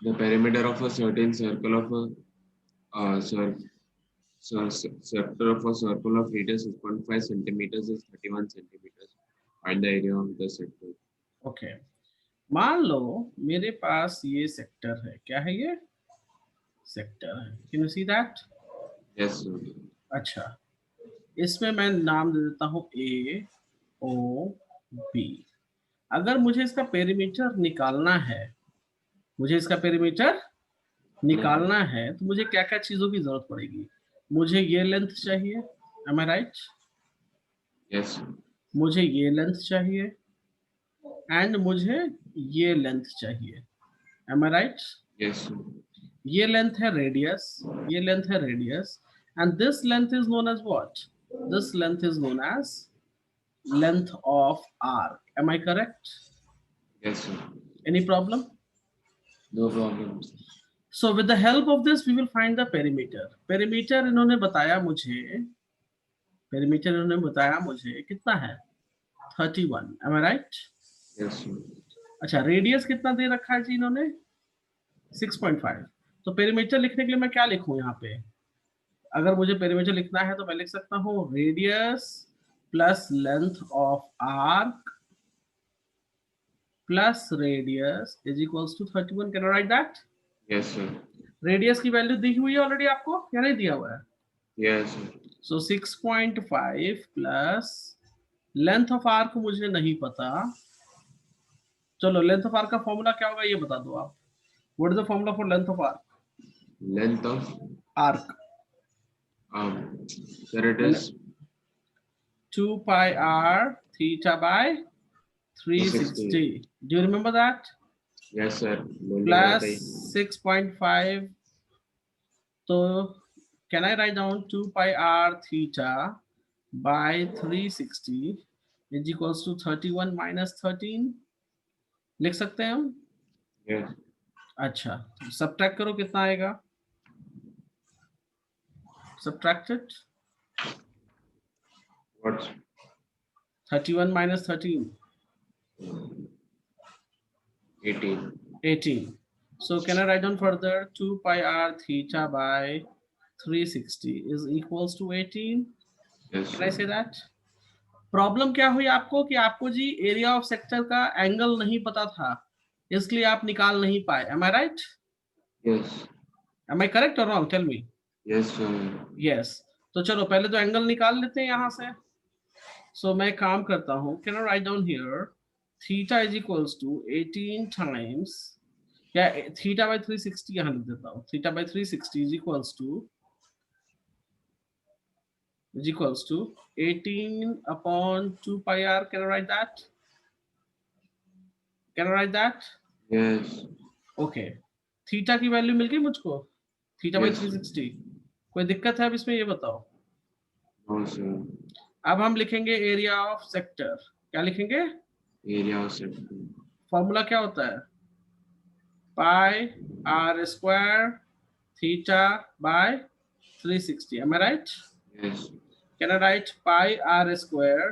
The perimeter of a certain circle of a sector of a circle of radius 6.5 centimeters is 31 centimeters. Find the area of the sector. Okay, मान लो मेरे पास ये sector है, क्या है ये? Sector है, can you see that? Yes, sir. अच्छा, इसमें मैं नाम दे देता हूँ ए ओ बी। अगर मुझे इसका पेरीमीटर निकालना है, मुझे इसका पेरीमीटर निकालना है, तो मुझे क्या क्या चीजों की जरूरत पड़ेगी? मुझे ये लेंथ चाहिए, am I right? Yes, sir. मुझे ये लेंथ चाहिए एंड मुझे ये लेंथ चाहिए, am I right? Yes, sir. ये लेंथ है रेडियस, ये लेंथ है radius, and this length is known as what? This length is known as length of arc. Am I correct? Yes, sir. Any problem? No problem. So with the help of this we will find the perimeter. Perimeter इन्होंने बताया मुझे, perimeter इन्होंने बताया मुझे कितना है? 31. Am I right? Yes, sir. अच्छा, radius कितना दे रखा है जी इन्होंने? 6.5. तो पेरीमीटर लिखने के लिए मैं क्या लिखूं यहाँ पे? अगर मुझे पेरीमीटर लिखना है तो मैं लिख सकता हूँ radius plus length of arc plus radius is equals to 31. Can I write that? Yes, sir. Radius की वैल्यू दी हुई है ऑलरेडी आपको या नहीं दिया हुआ है? Yes, sir. So 6.5 plus length of arc मुझे नहीं पता। चलो लेंथ ऑफ आर्क का फॉर्मूला क्या होगा ये बता दो आप। What is the formula for length of arc? Length of arc there it is 2 pi r theta by 260. 360. Do you remember that? Yes, sir. बोलने वाला था Plus ही. 6.5. तो can I write down 2 pi r theta by 360 is equals to 31 minus 13? लिख सकते हैं हम? Yes. अच्छा, subtract करो, कितना आएगा? Subtracted What? 31 minus 13, 18. 18. So can I write down further 2 pi r theta by 360 is equals to 18? Yes, Can I sir. say that? Problem क्या हुई आपको कि आपको जी एरिया ऑफ सेक्टर का एंगल नहीं पता था, इसलिए आप निकाल नहीं पाए। Am I right? Yes. Am I correct और wrong? Tell me. Yes, sir. Yes. तो चलो पहले तो एंगल निकाल लेते हैं यहां से। सो मैं काम करता हूं, can I write down here theta is equals to 18 times, या थीटा बाय 360 यहां लिख देता हूं। Theta by 360 is equals to 18 upon 2 pi r. Can I write that? Can I write that? Yes. Okay, theta की value मिल गई मुझको, theta by Yes, sir. 360। कोई दिक्कत है अब इसमें, ये बताओ। No, sir. अब हम लिखेंगे एरिया ऑफ सेक्टर। क्या लिखेंगे? Area of sector. फॉर्मूला क्या होता है? Pi r square theta by 360। Am I right? Yes. Can I write pi r square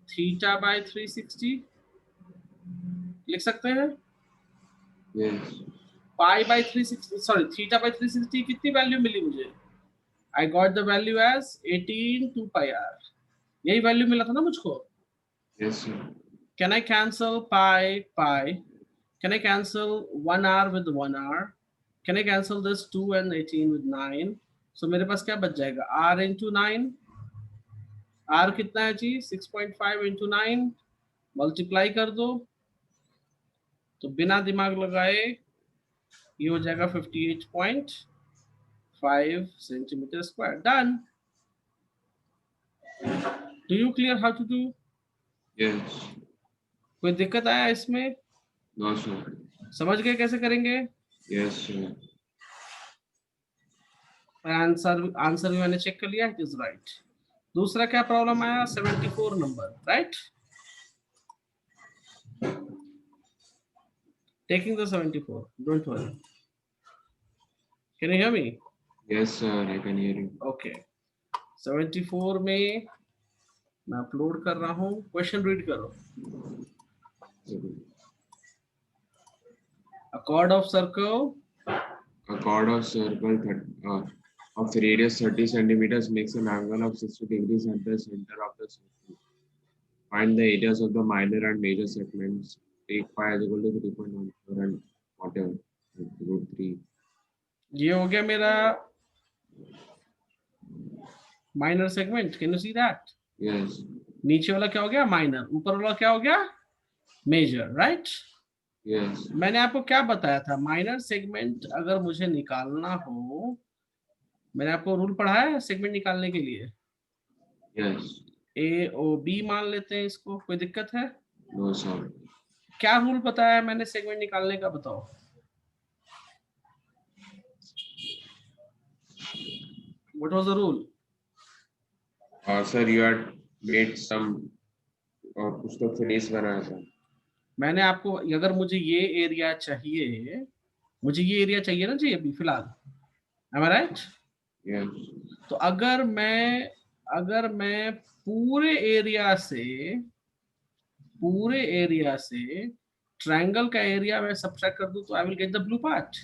theta by 360? लिख सकते हैं। Yes. Pi by 360, sorry theta by 360 कितनी वैल्यू मिली मुझे? I got the value as 18 2 pi r. यही value मिला था ना मुझको? Yes, sir. Can I cancel pi? Can I cancel 1 hour with 1 hour? Can I cancel this 2 and 18 with 9? So मेरे पास क्या बच जाएगा? R into 9. R कितना है जी? 6.5 into 9. मल्टीप्लाई कर दो तो बिना दिमाग लगाए ये हो जाएगा 58.5 centimetre square. Done. Do you clear how to do? Yes. कोई दिक्कत आया इसमें? No, sir. समझ गए कैसे करेंगे? Yes, sir. आंसर भी मैंने चेक कर लिया, इट इज राइट। दूसरा क्या प्रॉब्लम आया? 74 number, right? Taking the 74, don't worry. Can you hear me? Yes, sir. I can hear you. Okay, 74 में मैं अपलोड कर रहा हूँ, क्वेश्चन रीड करो। A chord of circle. A chord of circle of radius 30 centimeters makes an angle of 60 degrees at the center of the circle. Find the areas of the minor and major segments. Take pi is equal to 3.14 and whatever. Root 3. ये हो गया मेरा minor segment. Can you see that? Yes. नीचे वाला क्या हो गया? Minor. ऊपर वाला क्या हो गया? मेजर. राइट. Yes. मैंने आपको क्या बताया था? माइनर सेगमेंट अगर मुझे निकालना हो, मैंने आपको रूल पढ़ाया है सेगमेंट निकालने के लिए. Yes. ए ओ बी मान लेते हैं इसको. कोई दिक्कत है? No, sir. क्या रूल बताया मैंने सेगमेंट निकालने का? बताओ. What was the rule? Sir, you had made some कुछ तो फिनिश बनाया था. मैंने आपको, अगर मुझे ये एरिया चाहिए, मुझे ये एरिया चाहिए ना जी अभी फिलहाल. Am I right? Yes. तो अगर मैं पूरे एरिया से ट्रायंगल का एरिया मैं सब्ट्रैक्ट कर दूं तो I will get the blue part.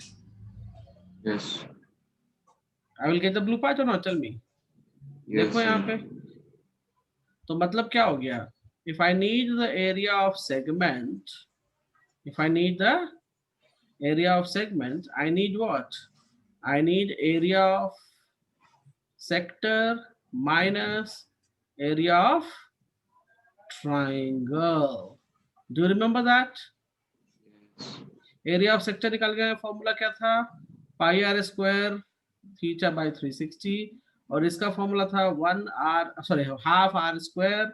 Yes. I will get the blue part और नॉट. Tell me. Yes. देखो यहाँ पे तो मतलब क्या हो गया? If I need the area of segment, if I need the area of segment, I need what? I need area of sector minus area of triangle. Do you remember that? Yes. Area of sector निकाल गए. Formula क्या था? Pi r square theta by 360 और इसका formula था 1/2 r square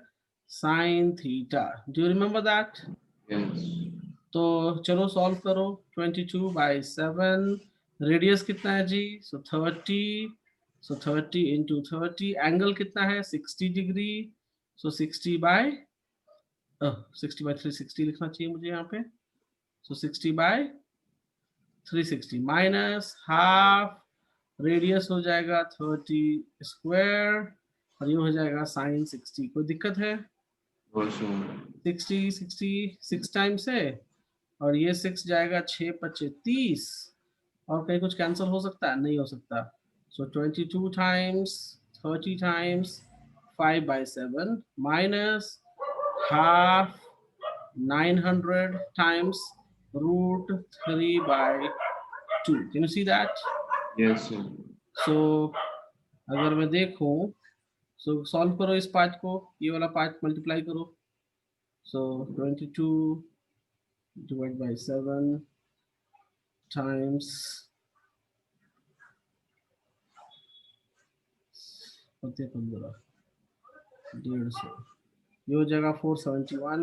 sine theta. Do you remember that? Yes. तो चलो solve करो. 22/7 रेडियस कितना है जी? सो 30 इंटू 30. एंगल कितना है? 60 डिग्री. सो 60/360 लिखना चाहिए मुझे यहाँ पे. सो 60/360 माइनस हाफ रेडियस हो जाएगा 30 स्क्वायर और ये हो जाएगा साइन 60. कोई दिक्कत है? No, sir. 6 टाइम्स है और ये 6 जाएगा 6×5 = 30 और कहीं कुछ कैंसिल हो सकता है? नहीं हो सकता. सो 22 times 30 times 5/7 minus half 900 times √3/2. Can you see that? Yes, sir. सो अगर मैं देखूं, सो सॉल्व करो इस पार्ट को, ये वाला पार्ट मल्टीप्लाई करो. सो 22 divided by 7 times 15 150. ये हो जाएगा 471.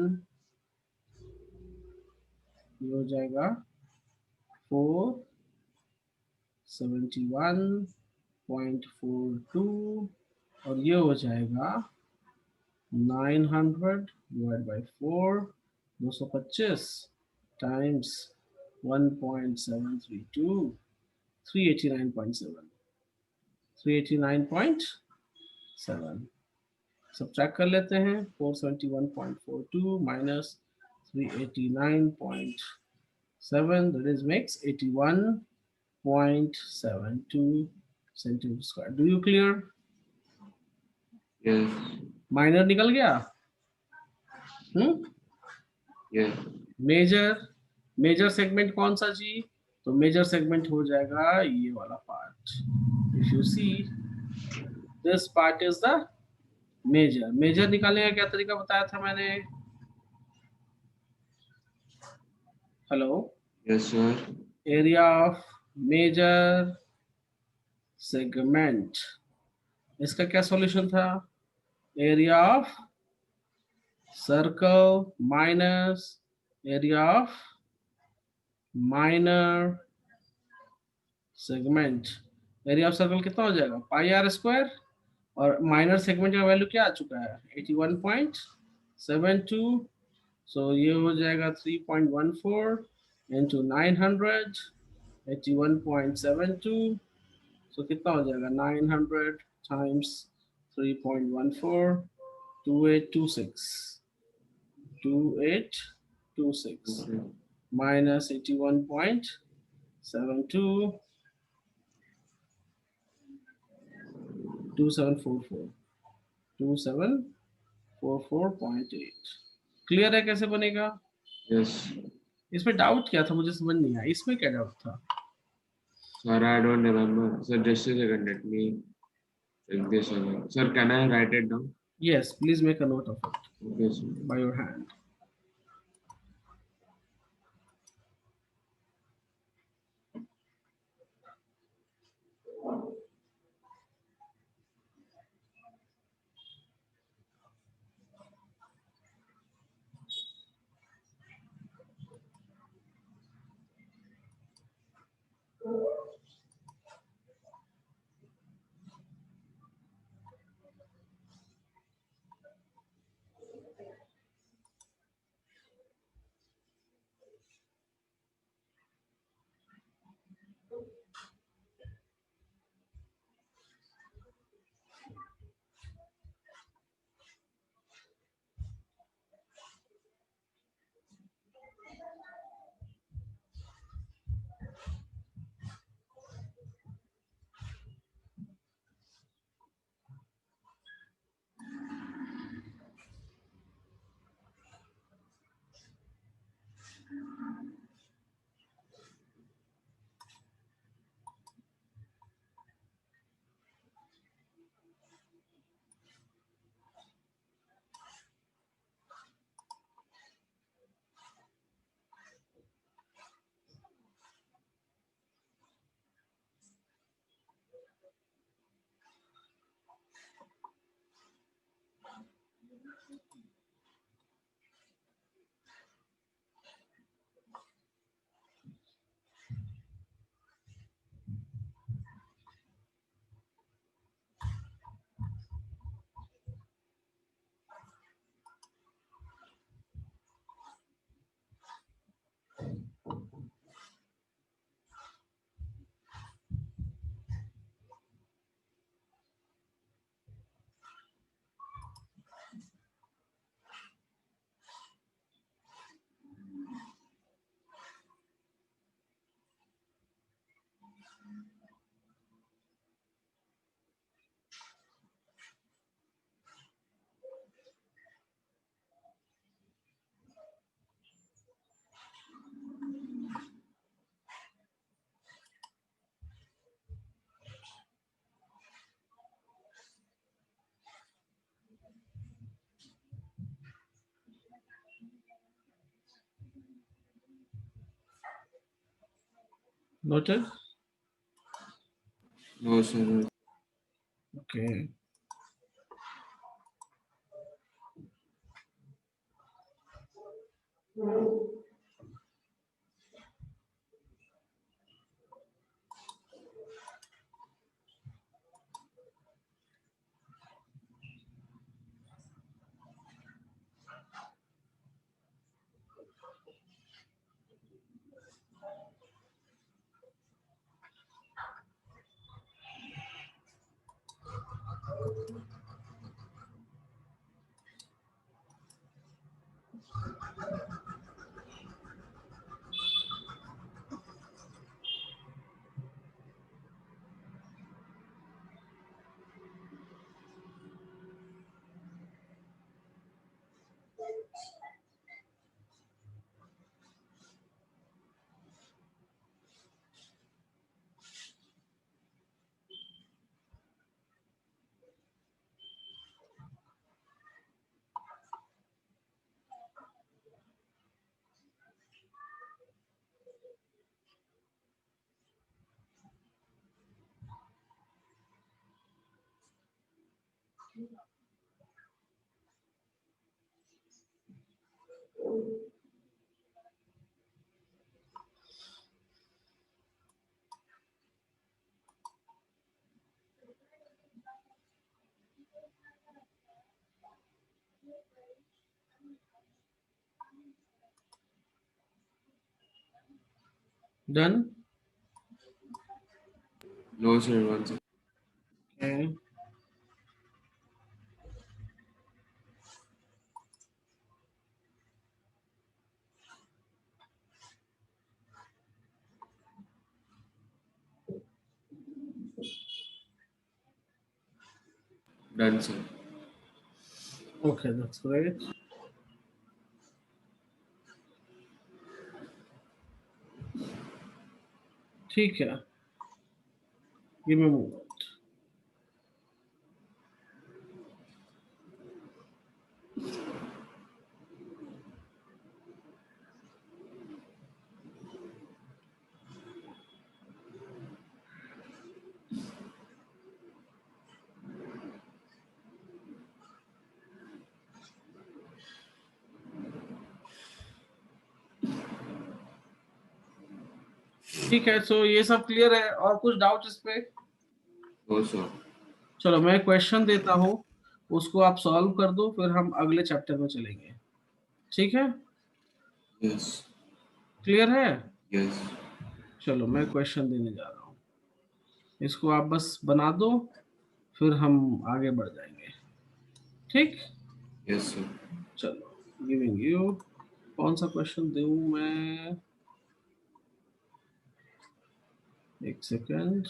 ये हो जाएगा 471.42 और ये हो जाएगा 900 divided by 4 225 times 1.732 389.7 389.7. सब्ट्रैक्ट कर लेते हैं. 471.42 minus 389.7, that is makes 81.72 centimeter square. Do you clear? Yes. Minor निकल गया. Yes. मेजर सेगमेंट कौन सा जी? तो मेजर सेगमेंट हो जाएगा ये वाला part. If you see this part is the major निकालने का क्या तरीका बताया था मैंने? Hello. Yes, sir. Area of major segment, इसका क्या सॉल्यूशन था? Area of circle minus area of minor segment. Area of circle कितना हो जाएगा? पाई आर स्क्वायर और माइनर सेगमेंट का वैल्यू क्या आ चुका है? 81.72. सो ये हो जाएगा 3.14 इंटू 900 81.72. सो कितना हो जाएगा? 900 टाइम्स 3.14 2826 2826. Okay. minus 81.72 2744 2744.8 क्लियर है कैसे बनेगा? Yes. इसमें डाउट क्या था मुझे समझ नहीं आया, इसमें क्या डाउट था? Sir, I don't remember. Sir, just a second. Let me check this again. Sir, can I write it down? Yes, please make a note of it Okay, sir. by your hand. Noted? No, sir. Okay. Done? No, sir. One second. Okay. Done, sir. Okay, that's great. ठीक है, give me a moment. ठीक है, सो ये सब clear है, और कुछ doubt इस पे? No, sir. चलो मैं क्वेश्चन देता हूँ, उसको आप सॉल्व कर दो, फिर हम अगले चैप्टर में चलेंगे। ठीक है, Yes. क्लियर है? Yes. चलो मैं क्वेश्चन देने जा रहा हूँ, इसको आप बस बना दो, फिर हम आगे बढ़ जाएंगे। ठीक, Yes, sir. चलो गिविंग यू, कौन सा क्वेश्चन दूँ मैं, एक सेकेंड,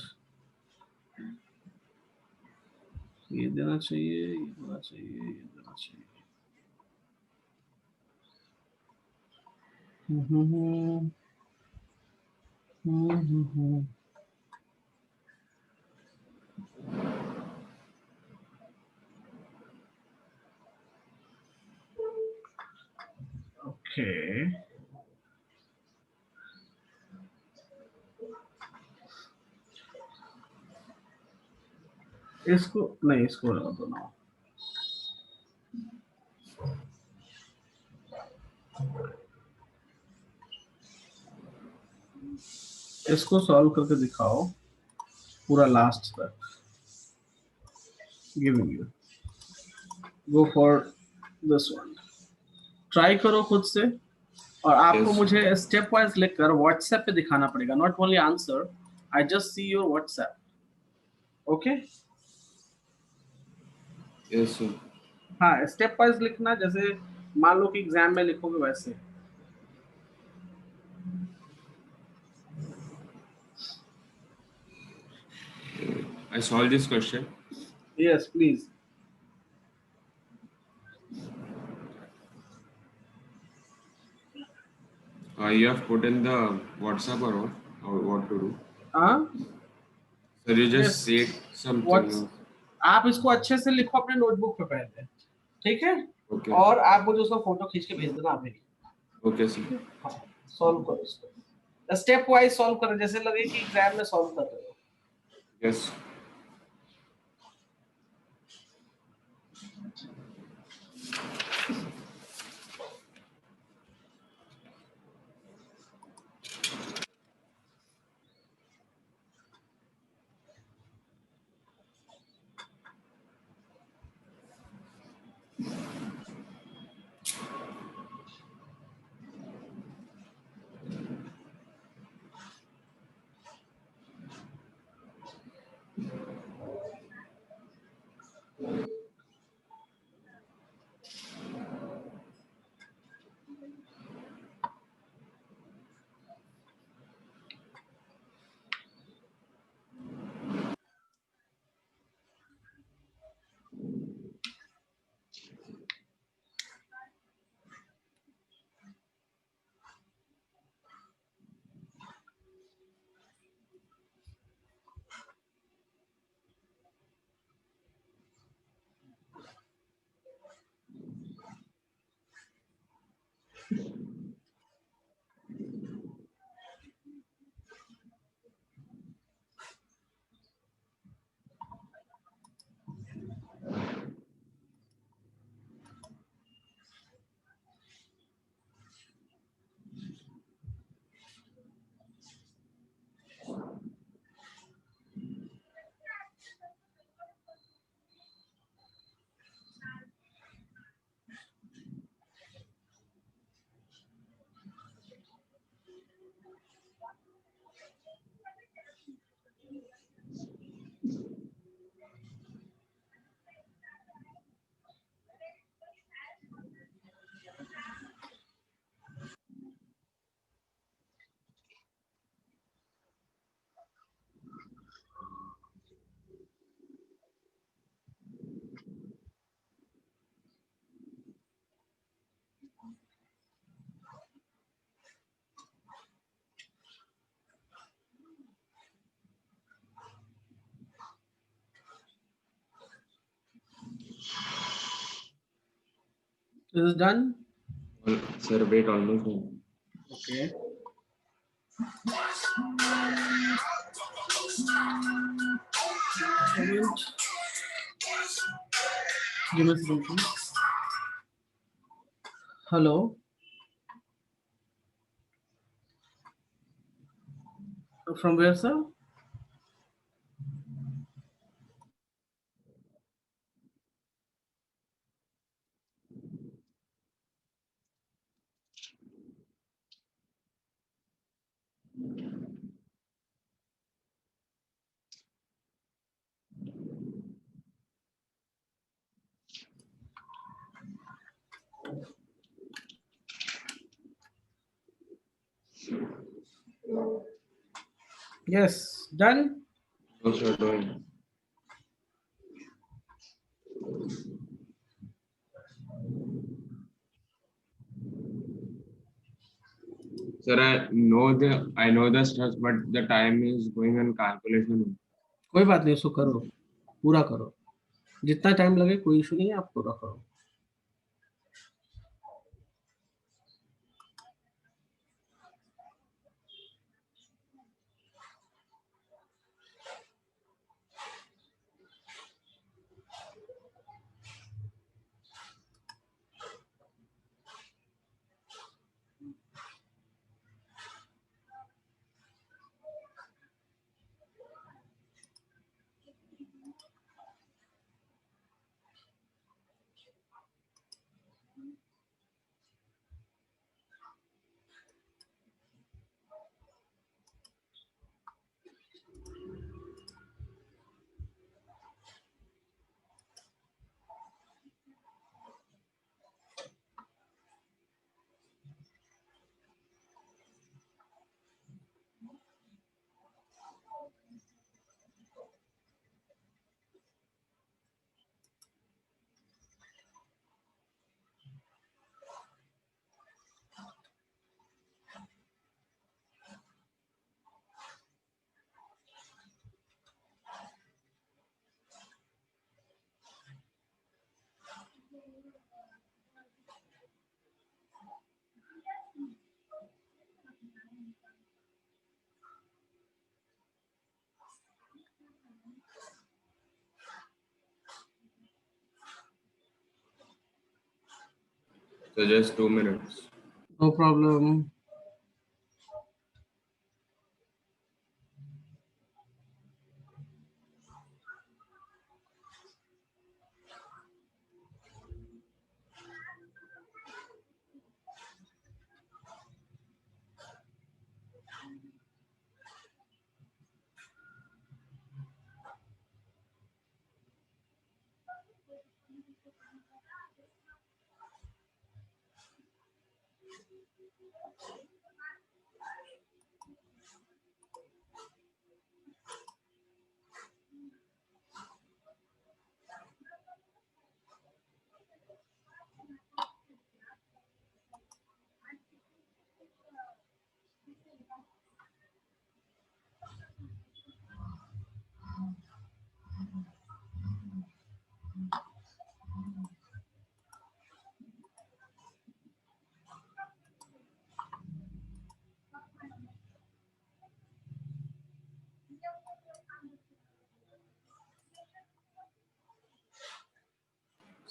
ये देना चाहिए, ये देना चाहिए, ये देना चाहिए। हम्म, ओके, इसको नहीं, इसको रख दो ना। इसको सॉल्व करके दिखाओ पूरा लास्ट तक। Giving you, go for this one, try करो खुद से, और आपको Yes, मुझे स्टेप वाइज लिखकर व्हाट्सएप पे दिखाना पड़ेगा, not only answer, I just see your WhatsApp. Okay, yes, sir. हाँ, स्टेप वाइज लिखना, जैसे मान लो कि एग्जाम में लिखोगे वैसे। I solved this question. Yes please. You have put in the WhatsApp or what? Or what to do? हाँ, Sir, you yes, just said something. What's, आप इसको अच्छे से लिखो अपने नोटबुक पे पहले, ठीक है? Okay. और आप मुझे उसका फोटो खींच के भेज देना अभी। Okay, sir. हाँ, सॉल्व करो इसको, स्टेप वाइज सॉल्व करो, जैसे लगे कि एग्जाम में सॉल्व कर रहे हो। Yes. Is it done? Sir, wait, almost done. Okay. Moment. Give me a second, please. Hello. From where, sir? Yes, done. No, sir, doing. Sir, I know the steps, but the time is going on calculation. कोई बात नहीं, उसको करो, पूरा करो, जितना time लगे कोई इशू नहीं है, आप पूरा करो. So just 2 minutes. No problem.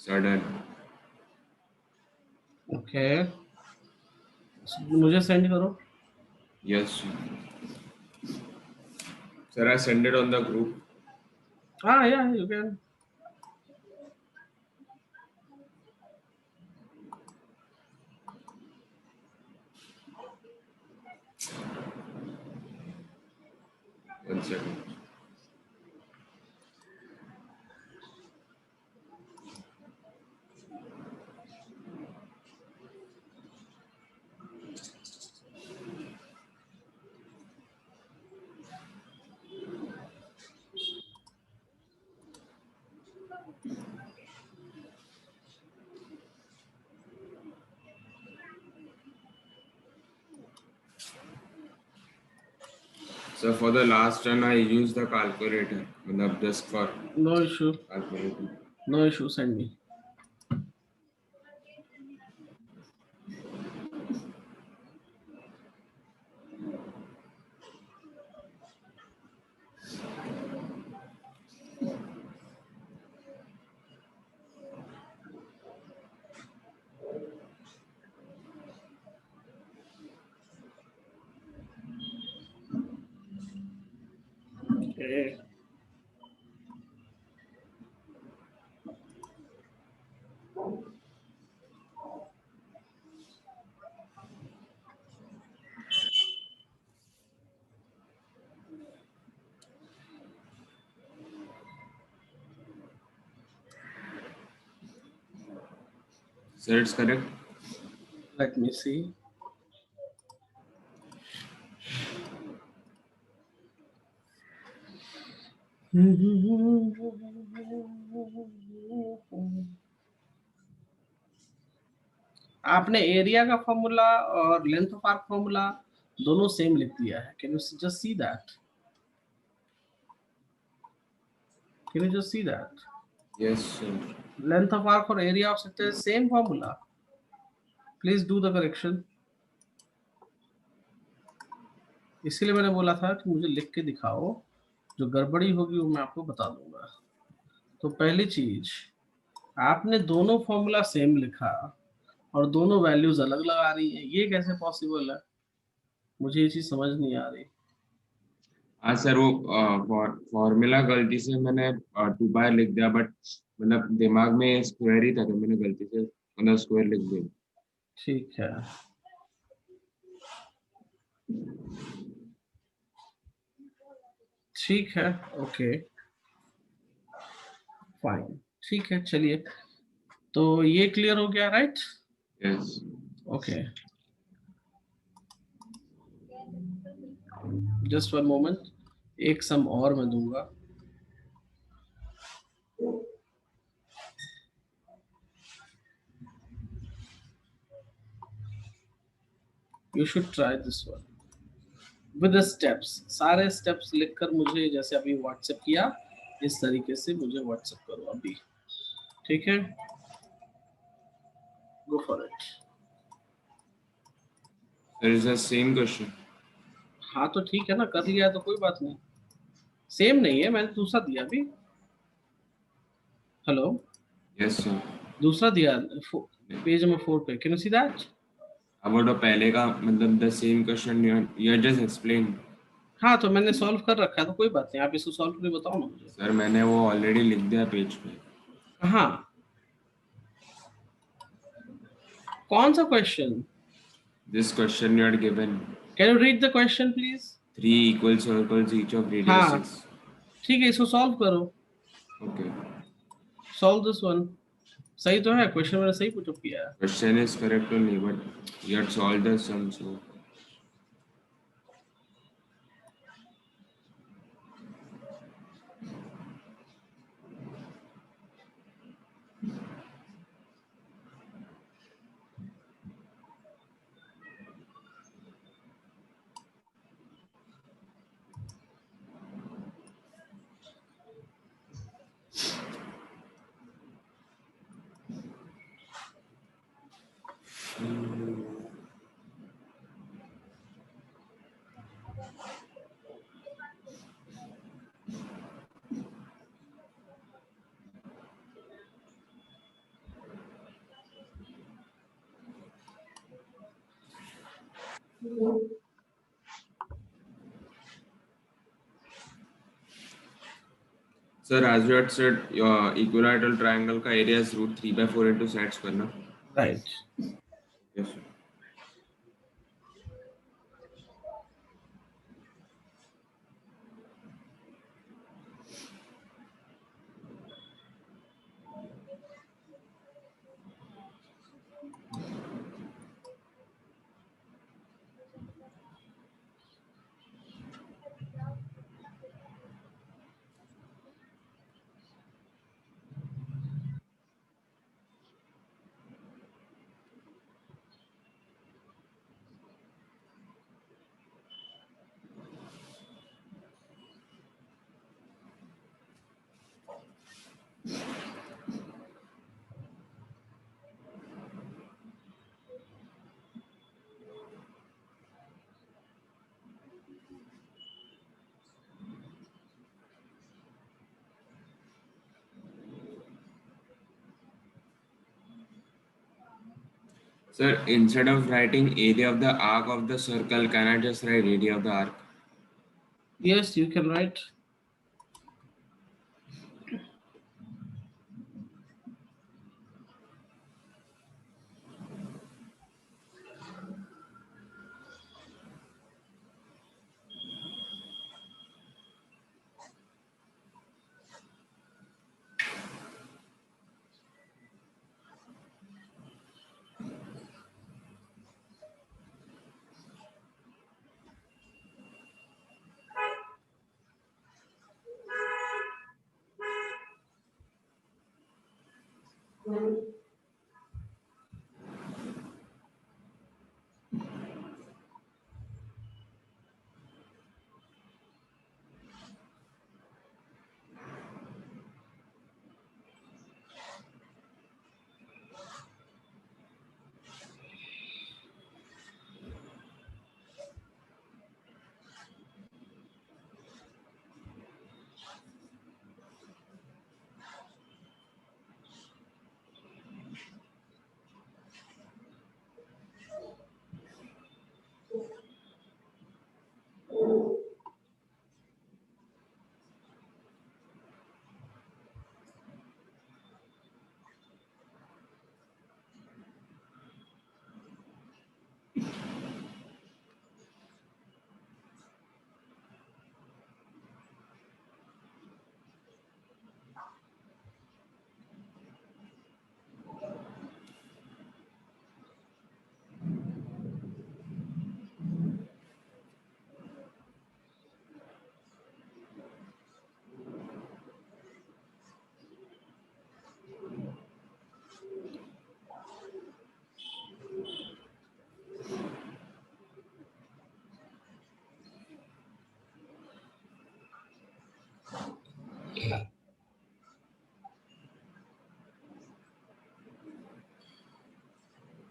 Sir, done. Okay. मुझे सेंड करो. Yes. Sir, I send it on the group. Yeah, you can. One second. So for the last run, I used the calculator, just for No issue. calculating. No issue. Send me. Okay. Sir, it's correct. Let me see. आपने area का formula और length of arc formula दोनों same लिख दिया है. Can you just see that? Can you just see that? Yes, sir. Length of arc और area of sector is same formula. Please do the correction. इसीलिए मैंने बोला था कि मुझे लिख के दिखाओ, जो गड़बड़ी होगी वो मैं आपको बता दूंगा. तो पहली चीज, आपने दोनों फॉर्मूला सेम लिखा और दोनों वैल्यूज अलग लगा रही है. ये कैसे पॉसिबल है? मुझे ये चीज समझ नहीं आ रही. हाँ सर, वो फॉर्मूला गलती से मैंने 2 बार लिख दिया, बट मतलब दिमाग में स्क्वायर ही था तो मैंने गलती से मतलब स्क्वायर लिख दिया. ठीक है. ठीक है. Okay, fine. ठीक है, चलिए. तो ये क्लियर हो गया, right? Yes. Okay, just one moment. एक सम और मैं दूंगा. You should try this one with the steps. सारे स्टेप्स लिखकर मुझे, जैसे अभी व्हाट्सएप किया, इस तरीके से मुझे व्हाट्सएप करो अभी. ठीक है, गो for it. There is the same question. हाँ तो ठीक है ना, कर लिया तो कोई बात नहीं. सेम नहीं है, मैंने दूसरा दिया अभी. Hello, Yes, sir. दूसरा दिया पेज नंबर 4 पे. Can you see that? अब वो तो पहले का मतलब the same question you just explained. हाँ तो मैंने सॉल्व कर रखा है, तो कोई बात नहीं. आप इसको सॉल्व करके बताओ ना मुझे. सर मैंने वो ऑलरेडी लिख दिया पेज पे. हाँ, कौन सा question? This question you had given. Can you read the question please? 3 equal circles each of radius हाँ 6. ठीक है, इसको सॉल्व करो. Okay. Solve this one. सही तो है क्वेश्चन, मैंने सही पुट अप किया है. Question is correct only, but you had solved the sum, so sir, as you had said, your equilateral triangle का area is √3/4 into side square ना? Right. Yes, sir. Sir, instead of writing area of the arc of the circle, can I just write area of the arc? Yes, you can write.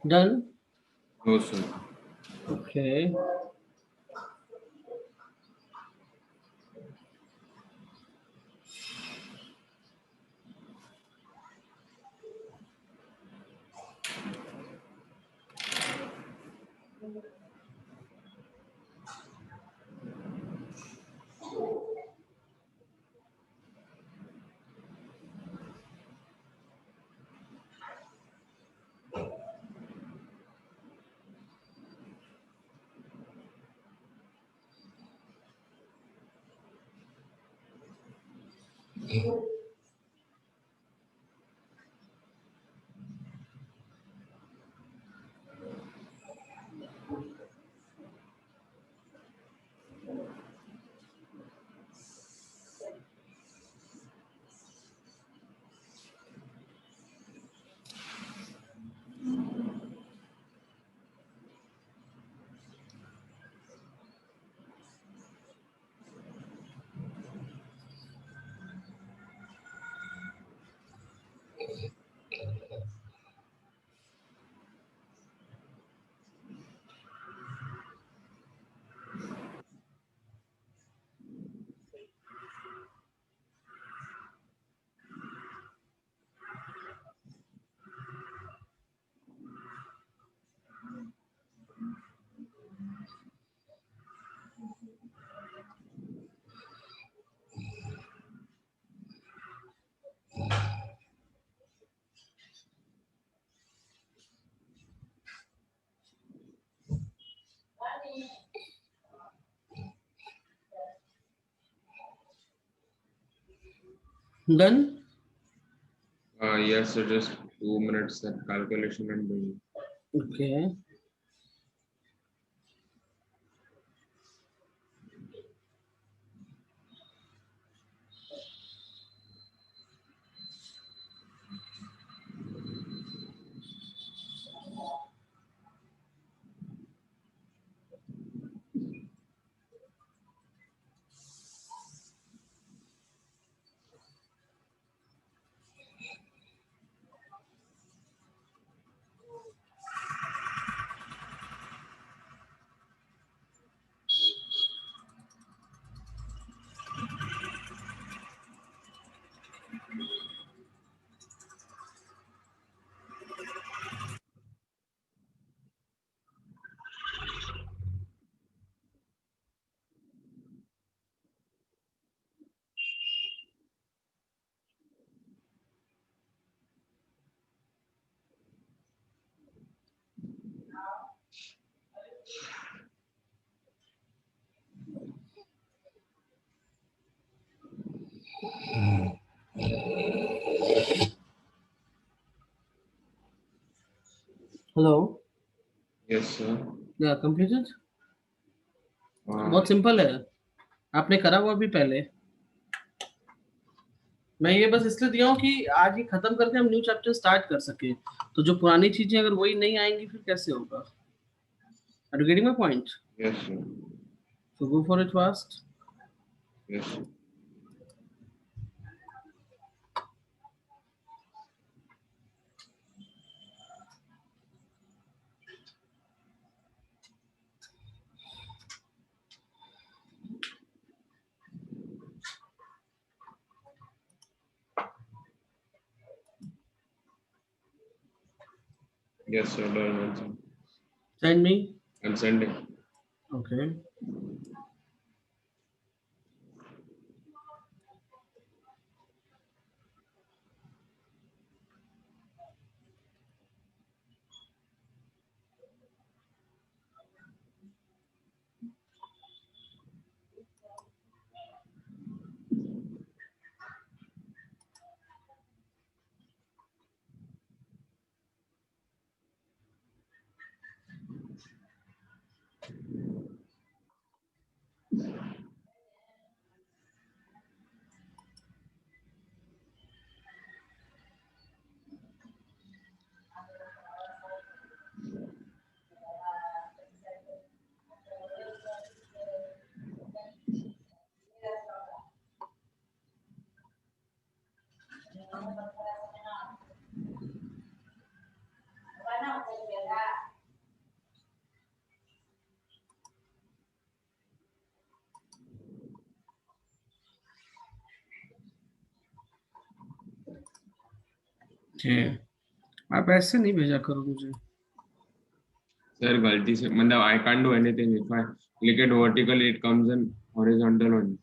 Done? No, sir. Okay. Done? Yes, sir. Just 2 minutes. That calculation I'm doing. Okay. Hello? Yes, sir. Yeah, completed? Uh, बहुत simple है, आपने करा हुआ भी पहले. मैं ये बस इसलिए दिया हूँ कि आज ही खत्म करके हम न्यू चैप्टर स्टार्ट कर सके। तो जो पुरानी चीजें अगर वही नहीं आएंगी फिर कैसे होगा? Are you getting my point? Yes, sir. So go for it fast. Yes. Yes, sir. Done, sir. Send me. I'm sending. Okay. आप ऐसे नहीं भेजा करो मुझे। Sir, गलती से मतलब I can't do anything. If I click it vertically, it comes in horizontal only.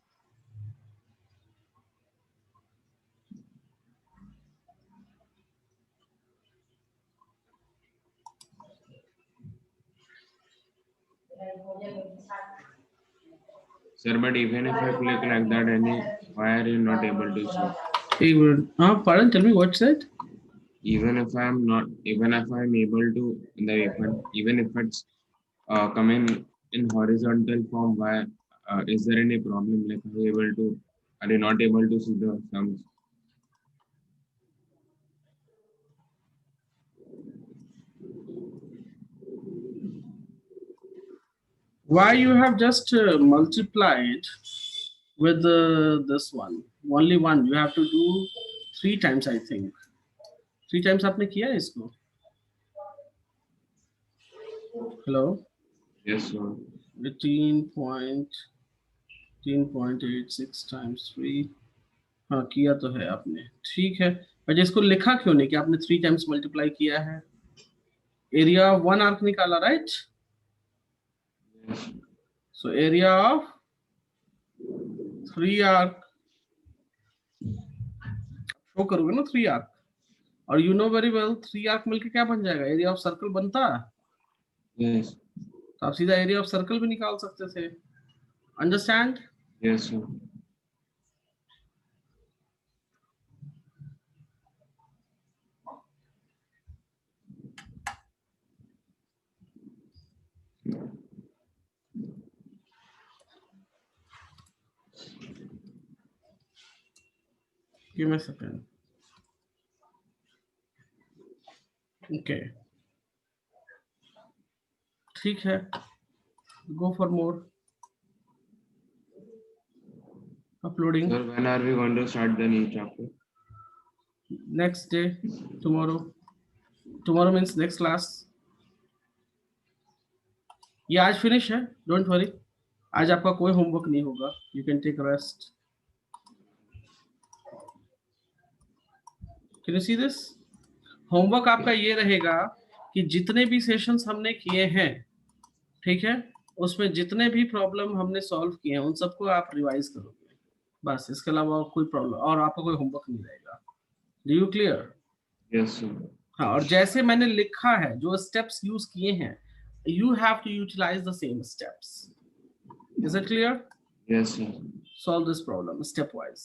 Sir, but even if I click like that, why are you not able to see? एक मिनट, हाँ pardon, tell me what said? Even if I'm not, even if I'm able to, even if it's coming in horizontal form, why is there any problem? Like, are you not able to see the sums? Why you have just multiplied with this one? Only one. You have to do 3 times, I think. 3 times आपने किया है इसको? Hello? Yes, sir. 18.86 times 3. हाँ किया तो है आपने, ठीक है। पर इसको लिखा क्यों नहीं कि आपने 3 times मल्टीप्लाई किया है? एरिया 1 आर्क निकाला, right? Yes. So area of 3 arc show करोगे ना, 3 आर्क। और you know very well 3 arc मिलके क्या बन जाएगा? एरिया ऑफ सर्कल बनता। Yes. तो आप सीधा एरिया ऑफ सर्कल भी निकाल सकते थे। Understand? Yes, sir. Give me a second. Okay. ठीक है, go for more. Uploading. Sir, when are we going to start the new chapter? Next day, tomorrow. Tomorrow means next class. ये आज finish है, don't worry. आज आपका कोई homework नहीं होगा, you can take rest. Can you see this? Homework आपका ये रहेगा कि जितने भी सेशंस हमने किए हैं, ठीक है, उसमें जितने भी प्रॉब्लम हमने सॉल्व किए हैं उन सबको आप रिवाइज करोगे, बस। इसके अलावा कोई प्रॉब्लम और आपका कोई होमवर्क नहीं रहेगा। Do you clear? Yes, sir. हाँ, और जैसे मैंने लिखा है, जो स्टेप्स यूज किए हैं, you have to utilise the same steps. Is it clear? Yes, sir. Solve this problem step wise.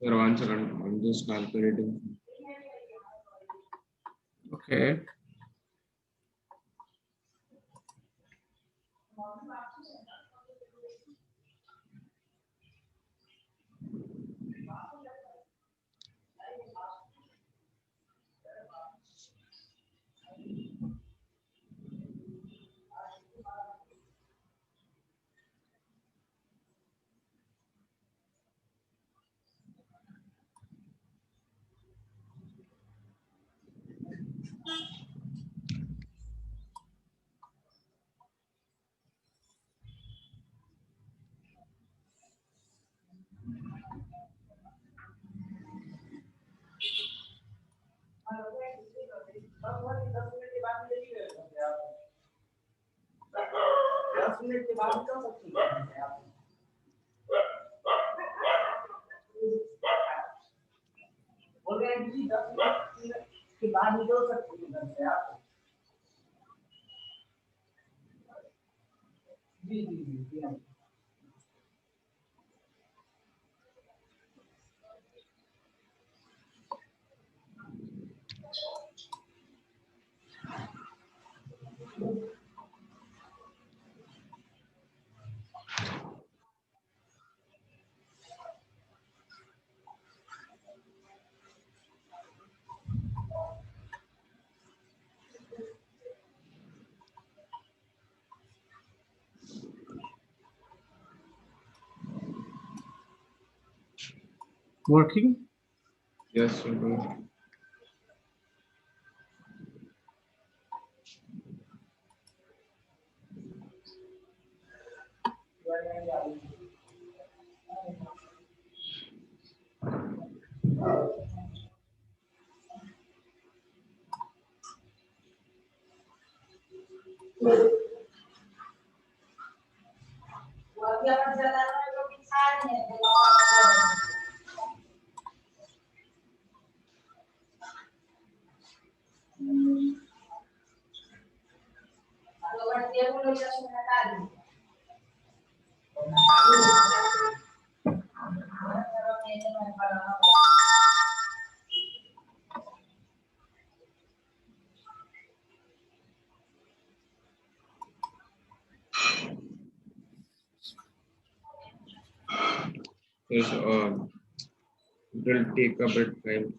Sir, 1 second. I'm just calculating. Okay. Working? Yes, sir. Yes, it will take a bit time.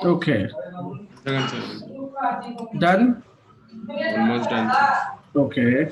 Okay. Second, sir. Done? Almost done, sir. Okay.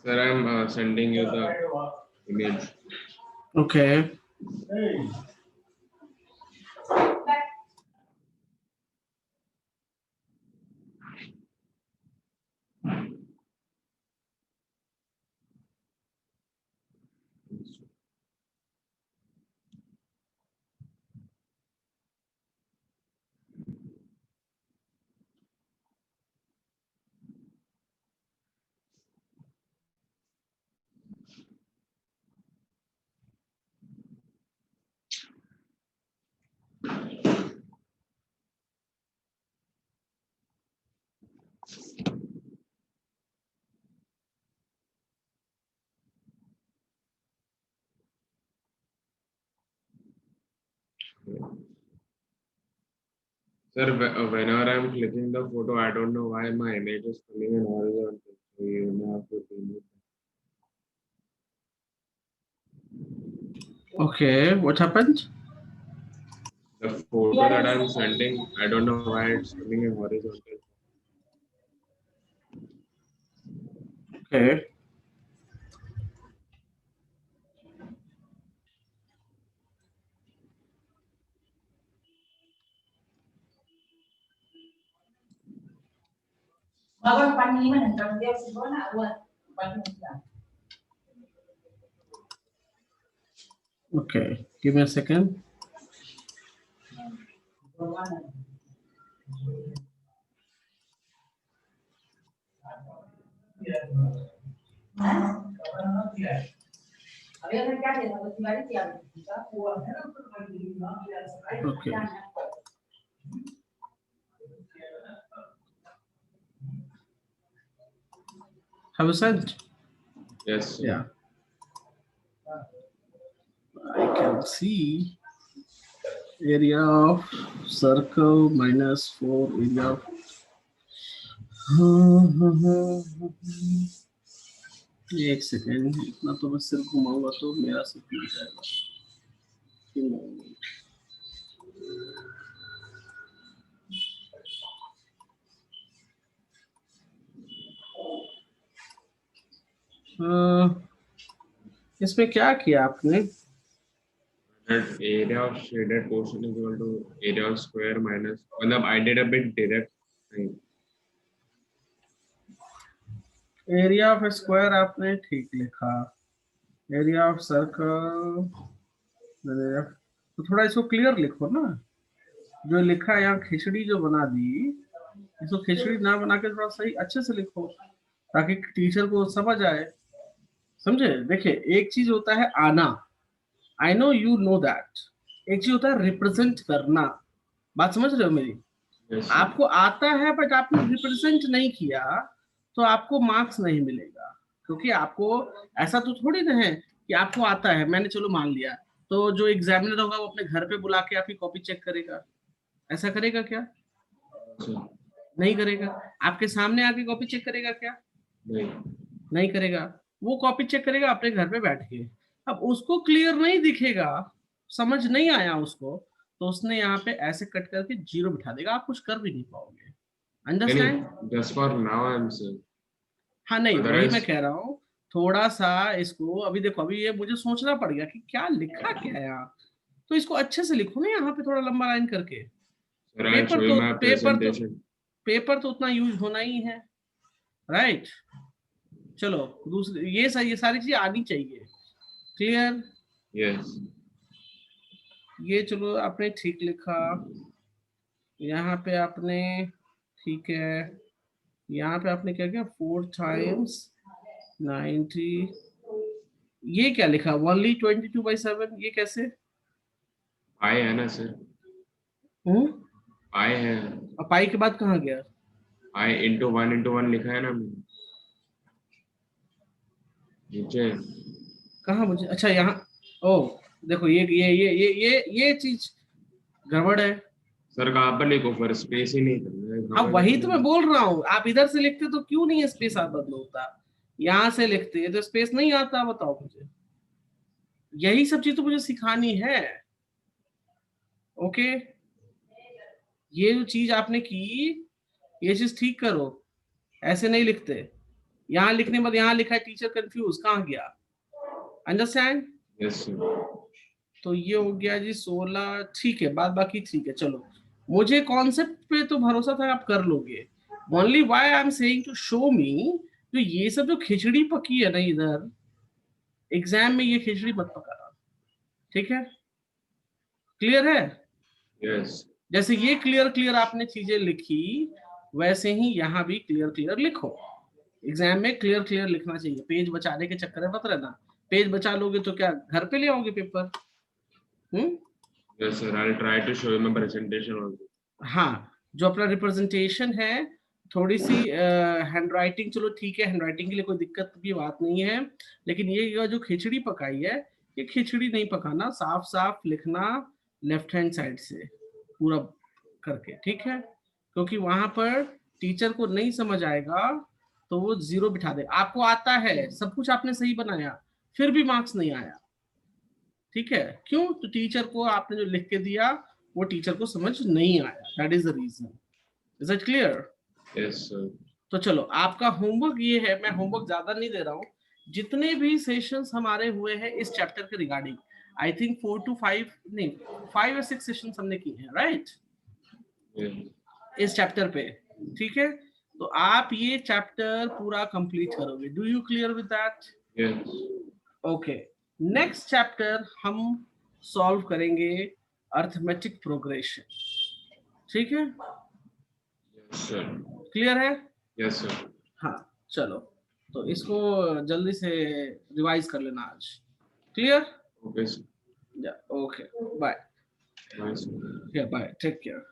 Sir, I'm sending you the image. Okay. Sir, whenever I'm clicking the photo, I don't know why my image is coming in horizontal. So you may have to remove it. Okay, what happened? The photo that I'm sending, I don't know why it's coming in horizontal. Okay. Okay, give me a second. Okay. Have you sent? Yes, sir. Yeah. I can see area of circle minus 4 area of एक second, इतना तो मैं सिर्फ घुमाऊंगा तो मेरा सिर्फ मिल जाएगा। इसमें क्या किया आपने? That area of shaded portion is equal to area of square minus. मतलब I did a bit direct thing. Area of square आपने ठीक लिखा, एरिया ऑफ सर्कल, तो थोड़ा इसको क्लियर लिखो ना। जो लिखा है यहाँ खिचड़ी जो बना दी, इसको खिचड़ी ना बना के थोड़ा सही अच्छे से लिखो ताकि टीचर को समझ आए। समझे? देखिए, एक चीज होता है आना, I know you know that, एक चीज होता है रिप्रेजेंट करना। बात समझ रहे हो मेरी? Yes, sir. आपको आता है बट आपने रिप्रेजेंट नहीं किया तो आपको मार्क्स नहीं मिलेगा, क्योंकि आपको ऐसा तो थोड़ी ना है कि आपको आता है, मैंने चलो मान लिया, तो जो एग्जामिनर होगा वो अपने घर पे बुला के आपकी कॉपी चेक करेगा? ऐसा करेगा क्या? Sir. नहीं करेगा। आपके सामने आके कॉपी चेक करेगा क्या? नहीं। नहीं करेगा। वो कॉपी चेक करेगा अपने घर पे बैठ के। अब उसको क्लियर नहीं दिखेगा, समझ नहीं आया उसको, तो उसने यहाँ पे ऐसे कट करके जीरो बिठा देगा, आप कुछ कर भी नहीं पाओगे। Understand? Just for now I'm saying. हाँ, नहीं वही Otherwise, मैं कह रहा हूँ, थोड़ा सा इसको अभी देखो, अभी ये मुझे सोचना पड़ गया कि क्या लिखा क्या है यहाँ, तो इसको अच्छे से लिखो ना यहाँ पे थोड़ा लंबा लाइन करके। sir, I'll show you my presentation. Paper तो उतना यूज होना ही है, राइट? चलो दूसरी, ये सारी चीजें आनी चाहिए। क्लियर? Yes. ये चलो आपने ठीक लिखा, यहाँ पे आपने ठीक है, यहाँ पे आपने क्या किया, 4 times 90, ये क्या लिखा, ओनली 22/7, ये कैसे? I है ना सर? I है। अब पाई के बाद कहाँ गया? I into 1 लिखा है ना नीचे। कहाँ मुझे, अच्छा यहाँ, ओ देखो ये चीज गड़बड़ है सर। कहाँ पर लिखो, पर स्पेस ही नहीं करना है। अब वही तो मैं बोल रहा हूँ, आप इधर से लिखते तो क्यों नहीं स्पेस आप बदल होता? यहां से लिखते हैं तो स्पेस नहीं आता, बताओ मुझे। यही सब चीज तो मुझे सिखानी है। ओके, ये जो चीज आपने की, ये चीज ठीक करो। ऐसे नहीं लिखते। यहाँ लिखने बाद यहाँ लिखा है टीचर कंफ्यूज, कहाँ गया? अंडरस्टैंड? Yes, sir. तो ये हो गया जी 16, ठीक है, बात बाकी ठीक है। चलो, मुझे कॉन्सेप्ट पे तो भरोसा था आप कर लोगे। Only why I am saying to show me, जो ये सब जो खिचड़ी पकी है ना इधर एग्जाम में, ये खिचड़ी मत पकाना, ठीक है? क्लियर है? Yes. जैसे ये क्लियर क्लियर आपने चीजें लिखी, वैसे ही यहाँ भी क्लियर क्लियर लिखो। एग्जाम में क्लियर क्लियर लिखना चाहिए, पेज बचाने के चक्कर में मत रहना। पेज बचा लोगे तो क्या घर पे ले आओगे paper? Yes, sir. I'll try to show you my presentation also. हाँ, जो अपना रिप्रेजेंटेशन है, थोड़ी सी हैंडराइटिंग, चलो ठीक है, हैंडराइटिंग के लिए कोई दिक्कत की बात नहीं है, लेकिन ये जो खिचड़ी पकाई है, ये खिचड़ी नहीं पकाना, साफ साफ लिखना लेफ्ट हैंड साइड से पूरा करके, ठीक है? क्योंकि वहां पर टीचर को नहीं समझ आएगा तो वो 0 बिठा दे। आपको आता है, सब कुछ आपने सही बनाया, फिर भी मार्क्स नहीं आया, ठीक है? क्यों? तो टीचर को आपने जो लिख के दिया वो टीचर को समझ नहीं आया, that is the reason. Is it clear? Yes, sir. तो चलो, आपका होमवर्क ये है, मैं होमवर्क ज्यादा नहीं दे रहा हूँ। जितने भी सेशंस हमारे हुए हैं इस चैप्टर के रिगार्डिंग, आई थिंक 4 to 5 नहीं 5 या 6 सेशंस हमने किए हैं, राइट? Yes. इस चैप्टर पे, ठीक है? तो आप ये चैप्टर पूरा कंप्लीट करोगे। Do you clear with that? Yes. Okay, next chapter हम सॉल्व करेंगे अर्थमेटिक प्रोग्रेशन, ठीक है? Yes, sir. क्लियर है? Yes, sir. हाँ, चलो, तो इसको जल्दी से रिवाइज कर लेना आज। Clear? Okay, sir. Okay, bye. Bye, sir. Bye, take care.